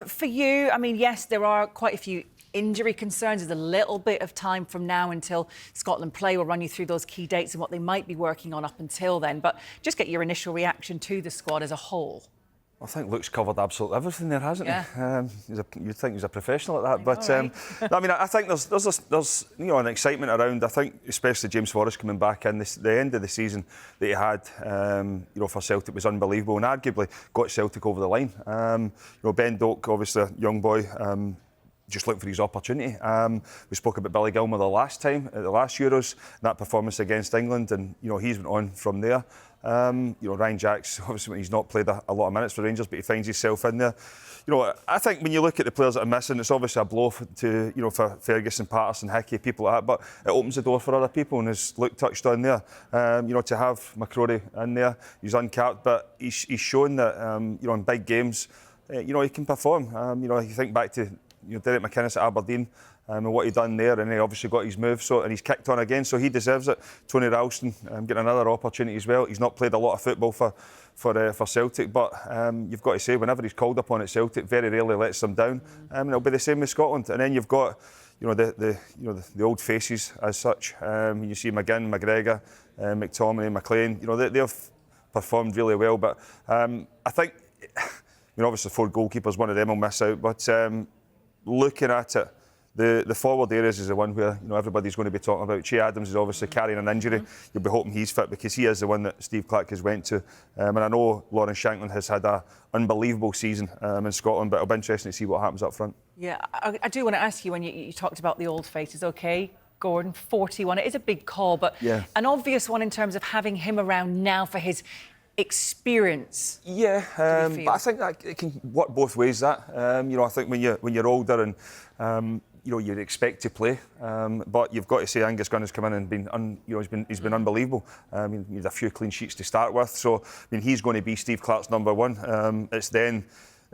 For you, I mean, yes, there are quite a few injury concerns. There's a little bit of time from now until Scotland play. We'll run you through those key dates and what they might be working on up until then. But just get your initial reaction to the squad as a whole. I think Luke's covered absolutely everything there, hasn't he? You'd think he's a professional at that. Right. I mean, I think there's an excitement around. I think especially James Forrest coming back in. The end of the season that he had, for Celtic was unbelievable and arguably got Celtic over the line. Ben Doak, obviously a young boy. Just looking for his opportunity. We spoke about Billy Gilmour the last time at the last Euros, that performance against England, and he's went on from there. Ryan Jacks, obviously when he's not played a lot of minutes for Rangers, but he finds himself in there. I think when you look at the players that are missing, it's obviously a blow for Ferguson, Patterson, Hickey, people like that, but it opens the door for other people, and as Luke touched on there, to have McCrory in there, he's uncapped, but he's shown that in big games, he can perform. You think back to Derek McInnes at Aberdeen and what he done there, and he obviously got his move, and he's kicked on again, so he deserves it. Tony Ralston getting another opportunity as well. He's not played a lot of football for Celtic, but you've got to say, whenever he's called upon at Celtic, very rarely lets them down, and it'll be the same with Scotland. And then you've got the old faces as such. You see McGinn, McGregor, McTominay, McLean. They've performed really well, but I think obviously 4 goalkeepers, one of them will miss out, but looking at it, the forward areas is the one where everybody's going to be talking about. Che Adams is obviously carrying an injury. You'll be hoping he's fit because he is the one that Steve Clarke has went to. And I know Lawrence Shankland has had an unbelievable season in Scotland, but it'll be interesting to see what happens up front. Yeah, I do want to ask you, when you talked about the old faces, OK, Gordon, 41, it is a big call, but an obvious one in terms of having him around now for his experience. Yeah, but I think that it can work both ways. That I think when you're older and you'd expect to play, but you've got to say Angus Gunn has come in and he's been unbelievable. He had a few clean sheets to start with, so he's going to be Steve Clarke's number one.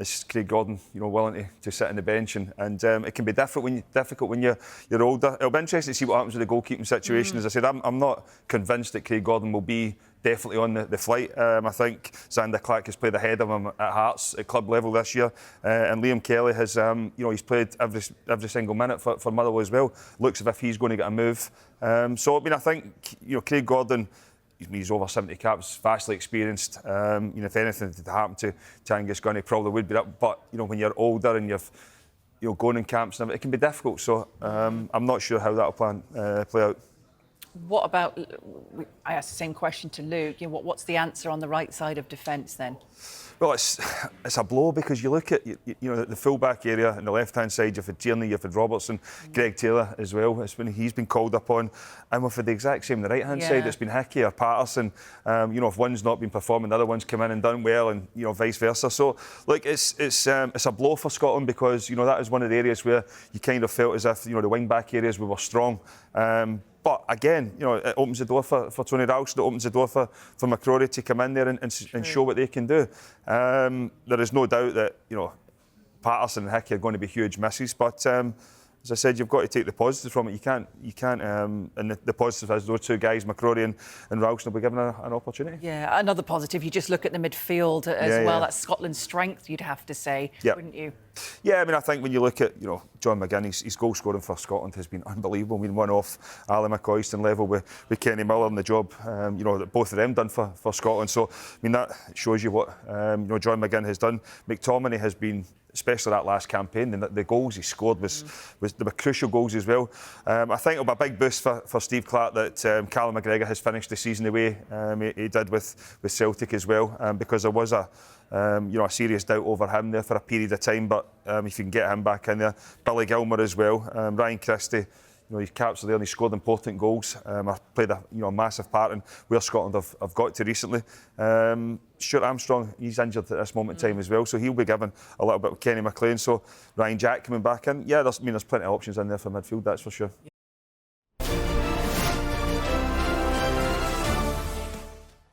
It's Craig Gordon, willing to sit on the bench, and it can be difficult when you're older. It'll be interesting to see what happens with the goalkeeping situation. As I said, I'm not convinced that Craig Gordon will be definitely on the flight. I think Zander Clarke has played ahead of him at Hearts at club level this year, and Liam Kelly has, he's played every single minute for Motherwell as well. Looks as if he's going to get a move. I think Craig Gordon, he's over 70 caps, vastly experienced. If anything did happen to Angus Gunn, he probably would be up. But when you're older and you're going in camps and everything, it can be difficult. So I'm not sure how that'll play out. What about, I asked the same question to Luke, what's the answer on the right side of defence then? Well, it's a blow because you look at the full-back area and the left-hand side. You've had Tierney, you've had Robertson, Greg Taylor as well. He's been called upon, and we've had the exact same on the right-hand side. It's been Hickey or Patterson. If one's not been performing, the other one's come in and done well, and vice versa. So, it's a blow for Scotland because that is one of the areas where you kind of felt as if the wing-back areas we were strong. But again, it opens the door for Tony Ralston. It opens the door for McCrory to come in there and show what they can do. There is no doubt that Patterson and Hickey are going to be huge misses, but as I said, you've got to take the positives from it. You can't. And the positive is those 2 guys, McCrory and Ralston, will be given an opportunity. Yeah, another positive. You just look at the midfield as well. That's Scotland's strength, you'd have to say, wouldn't you? Yeah, I think when you look at John McGinn, his goal scoring for Scotland has been unbelievable. One off Ali McCoyston level with Kenny Miller and the job that both of them done for Scotland. So that shows you what John McGinn has done. McTominay has been, especially that last campaign, the goals he scored they were crucial goals as well. I think it'll be a big boost for Steve Clarke that Callum McGregor has finished the season the way he did with Celtic as well, because there was a serious doubt over him there for a period of time, but if you can get him back in there. Billy Gilmour as well, Ryan Christie, his caps are there and he scored important goals. Played a massive part in where Scotland have got to recently. Stuart Armstrong, he's injured at this moment in time as well, so he'll be given a little bit with Kenny McLean. So Ryan Jack coming back in. Yeah, there's plenty of options in there for midfield, that's for sure.